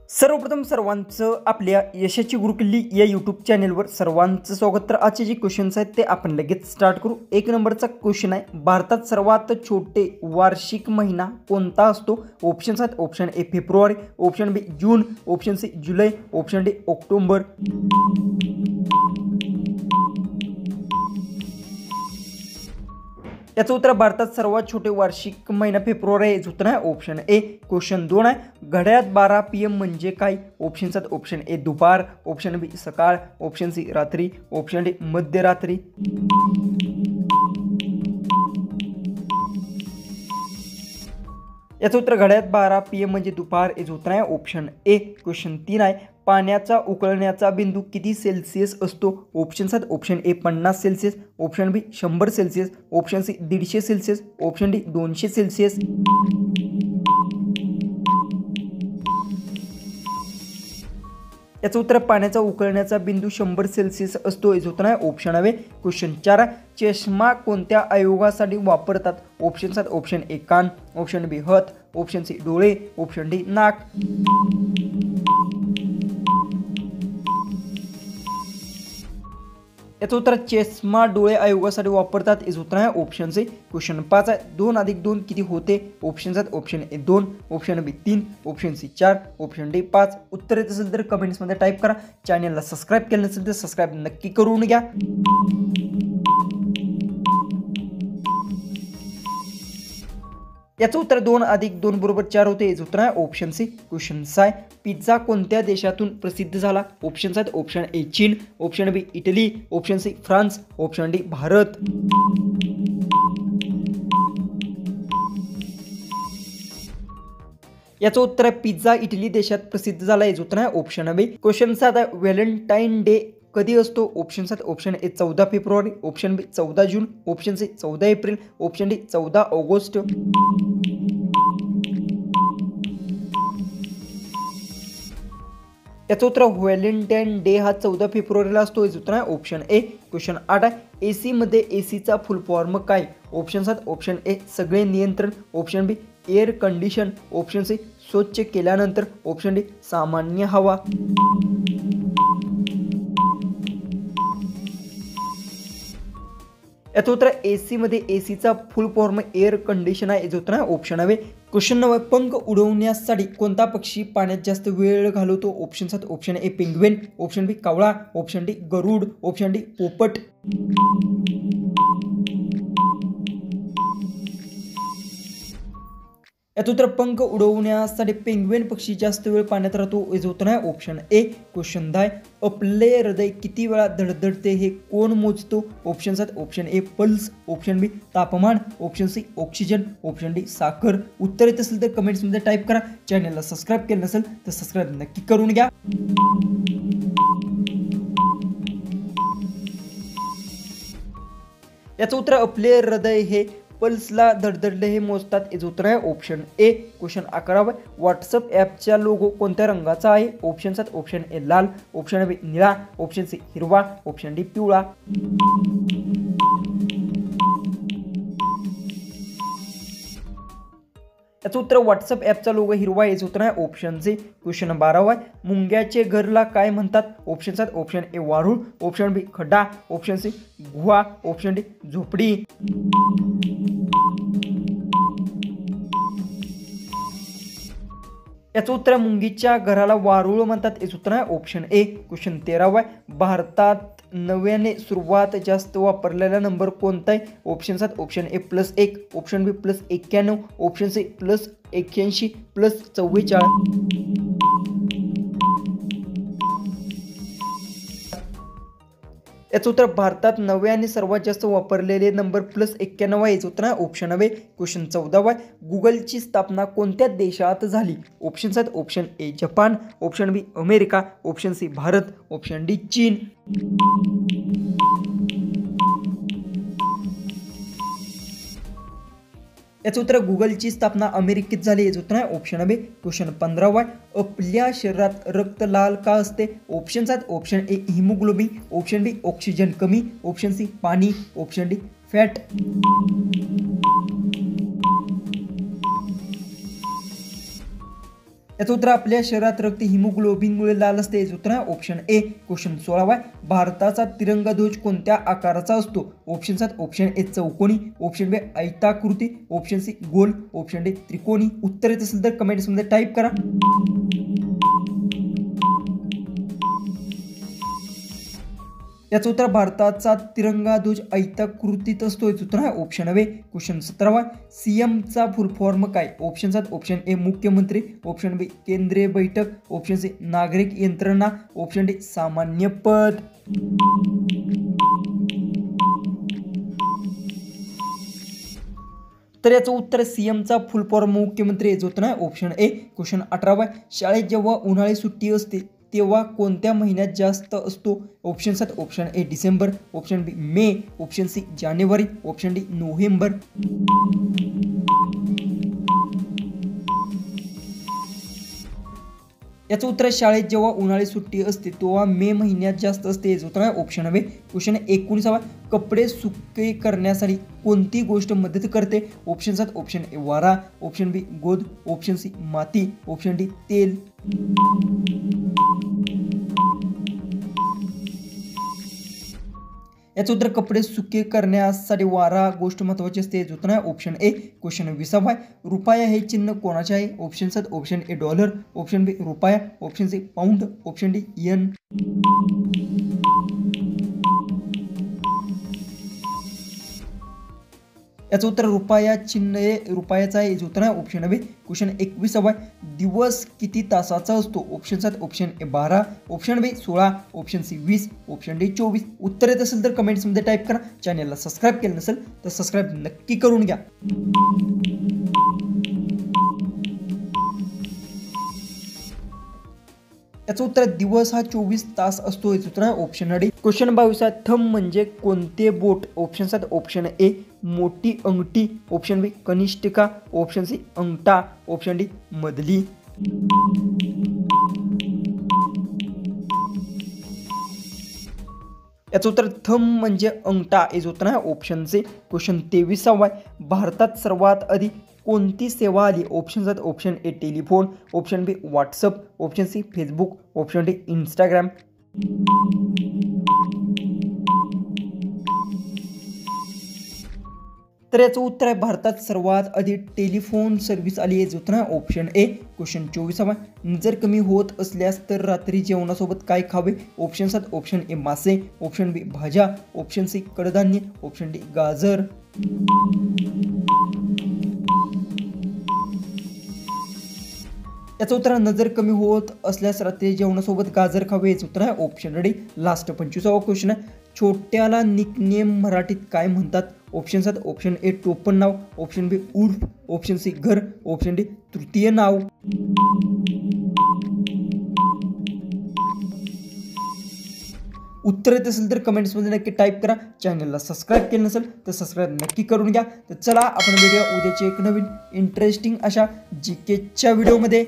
सर्वप्रथम सर्वांचं आपल्या यशाची गुरुकिल्ली या यूट्यूब चॅनेलवर सर्वांचं स्वागत। तर आजचे जे क्वेश्चन्स आहेत ते आपण लगेच स्टार्ट करू। एक नंबरचा क्वेश्चन आहे, भारतात सर्वात छोटे वार्षिक महिना कोणता असतो? ऑप्शन्स आहेत, ऑप्शन ए फेब्रुवारी, ऑप्शन बी जून, ऑप्शन सी जुलै, ऑप्शन डी ऑक्टोबर। याचं उत्तर भारतात सर्वात छोटे वार्षिक महिना फेब्रुवारी आहे। उत्तर आहे ऑप्शन ए। क्वेश्चन 2 आहे, घड्याळात 12 PM म्हणजे काय? ऑप्शन्स आहेत, ऑप्शन ए दुपार, ऑप्शन बी सकाळ, ऑप्शन सी रात्री, ऑप्शन डी मध्यरात्री। याचं उत्तर घड्याळात 12 PM म्हणजे दुपार याचं उत्तर आहे ऑप्शन ए। क्वेश्चन 3 आहे, पाण्याचा उकळण्याचा बिंदू किती सेल्सिअस असतो? ऑप्शन्स आहेत, option A 50 Celsius, option B 100 Celsius, option C 150 Celsius, option D 200 Celsius. याचं उत्तर पाण्याचा उकळण्याचा बिंदू 100 सेल्सिअस असतो याचं उत्तर आहे ऑप्शन आहे। क्वेश्चन 4 आहे, चष्मा कोणत्या आयोगासाठी वापरतात? ऑप्शन्स आहेत, ऑप्शन ए कान, ऑप्शन बी हात, ऑप्शन सी डोळे, ऑप्शन डी नाक। याचं उत्तर चष्मा डोळे आयोगासाठी वापरतात याचं उत्तर आहे ऑप्शन सी। क्वेश्चन 5 आहे, 2 + 2 किती होते? ऑप्शन्स आहेत, option A 2, option B 3, option C 4, option D 5। उत्तर येत असेल तर कमेंट्समध्ये टाईप करा। चॅनलला सबस्क्राईब केलं नसेल तर सबस्क्राईब नक्की करून घ्या। याचं उत्तर 2 + 2 = 4 होते याचं उत्तर आहे ऑप्शन सी। क्वेश्चन 6, पिझ्झा कोणत्या देशातून प्रसिद्ध झाला? ऑप्शन्स आहेत, ऑप्शन ए चीन, option B Italy, option C France, option D Bharat. याचं उत्तर आहे पिझ्झा इटली देशात प्रसिद्ध झाला याचं उत्तर आहे ऑप्शन बी। क्वेश्चन 7 आहे, व्हॅलेंटाईन डे कधी असतो? ऑप्शन्स आहेत, ऑप्शन ए 14 फेब्रुवारी, ऑप्शन बी 14 जून, ऑप्शन सी 14 एप्रिल, ऑप्शन डी 14 ऑगस्ट। याचं उत्तर व्हॅलेंटाईन डे हा 14 फेब्रुवारीला असतो याचं उत्तर आहे ऑप्शन ए। क्वेश्चन 8 आहे, एसी मध्ये एसीचा फुल फॉर्म काय? ऑप्शन्स आहेत, ऑप्शन ए सगळे नियंत्रण, ऑप्शन बी एअर कंडिशन, ऑप्शन सी स्वच्छ केल्यानंतर, ऑप्शन डी सामान्य हवा। याचं उत्तर एसी मध्ये एसीचा फुल फॉर्म एअर कंडिशन आहे याचं उत्तर आहे ऑप्शन आहे। क्वेश्चन 9, पंख उडवण्यासाठी कोणता पक्षी पाण्यात जास्त वेळ घालवतो? ऑप्शन्स आहेत, ऑप्शन ए पेंग्विन, ऑप्शन बी कावळा, ऑप्शन डी गरुड, ऑप्शन डी पोपट। याचं उत्तर पंख उडवण्यासाठी पेंग्विन पक्षी जास्त वेळ पाण्यात राहतो याचं उत्तर आहे ऑप्शन ए। क्वेश्चन 10, आपले हृदय किती वेळा धडधडते हे कोण मोजतो? ऑप्शन्स आहेत, option A pulse, option B तापमान, option C oxygen, option D साखर। उत्तर येत असेल तर कमेंट्समध्ये टाईप करा। चॅनलला सबस्क्राईब केलं नसेल तर सबस्क्राईब नक्की करून घ्या। याचं उत्तर आपले हृदय हे पल्सला धडधडले हे मोजतात याचं उत्तर आहे ऑप्शन ए। क्वेश्चन 11, व्हॉट्सअप ॲपचा लोगो कोणत्या रंगाचा आहे? ऑप्शन्स आहेत, ऑप्शन ए लाल, ऑप्शन बी निळा, ऑप्शन सी हिरवा, ऑप्शन डी पिवळा। याचं उत्तर व्हॉट्सअप ॲपचा लोगो हिरवा याचं उत्तर आहे ऑप्शन सी। क्वेश्चन 12 आहे, मुंग्याचे घरला काय म्हणतात? ऑप्शन्स आहेत, ऑप्शन ए वारूळ, ऑप्शन बी खड्डा, ऑप्शन सी गुहा, ऑप्शन डी झोपडी। याचं उत्तर मुंगीच्या घराला वारूळ म्हणतात याचं उत्तर आहे ऑप्शन ए। क्वेश्चन 13 आहे, भारतात नव्याने सुरुवात जास्त वापरलेला नंबर कोणता आहे? ऑप्शन्स आहेत, option A +1, option B +91, option C +81, +44। याचं उत्तर भारतात नव्याने सर्वात जास्त वापरलेले नंबर +91 आहे याचं उत्तर आहे ऑप्शन आहे। क्वेश्चन 14 आहे, गुगलची स्थापना कोणत्या देशात झाली? ऑप्शन्स आहेत, option A Japan, option B America, option C Bharat, option D चीन। याचं उत्तर गुगलची स्थापना अमेरिकेत झाली याचं उत्तर आहे ऑप्शन बी। क्वेश्चन 15 आहे, आपल्या शरीरात रक्त लाल का असते? ऑप्शन्स आहेत, option A haemoglobin, option B oxygen कमी, ऑप्शन सी पाणी, ऑप्शन डी फॅट। याचं उत्तर आपल्या शरीरात रक्त हिमोग्लोबिनमुळे लाल असते. याचं उत्तर आहे ऑप्शन ए. क्वेश्चन 16 भारताचा तिरंगा ध्वज कोणत्या आकाराचा असतो? ऑप्शन 7 ऑप्शन ए चौकोनी, ऑप्शन बी आयताकृती, ऑप्शन सी गोल, ऑप्शन डी त्रिकोणी. उत्तर येत असेल तर कमेंट्समध्ये टाईप करा. याचं उत्तर भारताचा तिरंगा ध्वज आयताकृतीत असतो. याचं उत्तर आहे ऑप्शन बी. क्वेश्चन 17 सीएमचा फुल फॉर्म काय? ऑप्शन 7 ऑप्शन ए मुख्यमंत्री, ऑप्शन बी केंद्रीय बैठक, ऑप्शन सी नागरिक यंत्रणा, ऑप्शन डी सामान्य पद. तर याचं उत्तर सीएमचा फुल फॉर्म मुख्यमंत्री. याचं उत्तर आहे ऑप्शन ए. क्वेश्चन 18 शाळेत जेव्हा उन्हाळी सुट्टी असते तेव्हा कोणत्या महिन्यात जास्त असतो? ऑप्शन 7 ऑप्शन ए डिसेंबर, ऑप्शन बी मे, ऑप्शन सी जानेवारी, ऑप्शन डी नोव्हेंबर. याचं उत्तर शाळेत जेव्हा उन्हाळी सुट्टी असते तेव्हा मे महिन्यात जास्त असते. याचं उत्तर आहे ऑप्शन बी. क्वेश्चन 19 कपडे सुके करण्यासाठी कोणती गोष्ट मदत करते? ऑप्शन 7 ऑप्शन ए वारा, ऑप्शन बी गोद, ऑप्शन सी माती, ऑप्शन डी तेल. याचं उत्तर कपडे सुके करण्यासाठी वारा गोष्ट महत्त्वाची असते. याचं उत्तर आहे ऑप्शन ए. क्वेश्चन 20 रुपया हे चिन्ह कोणाचे आहे? Option 7 option A dollar, option B रुपया, option C pound, option D yen. याचं उत्तर रुपया चिन्ह हे रुपयाचं आहे. याचं उत्तर आहे ऑप्शन बी. क्वेश्चन 21 दिवस किती तासाचा असतो? Option 7 option A 12, option B 16, option C 20, option D 24. उत्तर येत असेल तर कमेंट्समध्ये टाईप करा. चॅनलला सबस्क्राईब केलं नसेल तर सबस्क्राईब नक्की करून घ्या. याचं उत्तर दिवस हा 24 तास असतो. याचं उत्तर आहे ऑप्शन डी. क्वेश्चन 22 थंब म्हणजे कोणते बोट? ऑप्शन 7 ऑप्शन ए मोठी अंगठी, ऑप्शन बी कनिष्ठिका, ऑप्शन सी अंगठा, ऑप्शन डी मधली. याचं उत्तर थंब म्हणजे अंगठा. याचं उत्तर आहे ऑप्शन सी. क्वेश्चन 23 भारतात सर्वात आधी कोणती सेवा आली? Option 7 option A telephone, option B WhatsApp, option C Facebook, option D Instagram. तर याचं उत्तर आहे भारतात सर्वात आधी टेलिफोन सर्व्हिस आली. याचं उत्तर आहे ऑप्शन ए. क्वेश्चन 24 नजर कमी होत असल्यास तर रात्री जेवणासोबत काय खावे? ऑप्शन 7 ऑप्शन ए मासे, ऑप्शन बी भाज्या, ऑप्शन सी कडधान्य, ऑप्शन डी गाजर. याचं उत्तर नजर कमी होत असल्यास रात्री जेवणासोबत गाजर खावे. याचं उत्तर आहे ऑप्शन डी. लास्ट 25वा क्वेश्चन छोट्याला निकनेम मराठीत काय म्हणतात? ऑप्शन 7 ऑप्शन ए टोपण नाव, ऑप्शन बी उर्फ, ऑप्शन सी घर, ऑप्शन डी तृतीय नाव. उत्तर येत असेल तर कमेंट्समध्ये नक्की टाईप करा. चॅनलला सबस्क्राईब केलं नसेल तर सबस्क्राईब नक्की करून घ्या. तर चला आपण भेटूया उद्याचे एक नवीन इंटरेस्टिंग अशा जीकेच्या व्हिडिओमध्ये.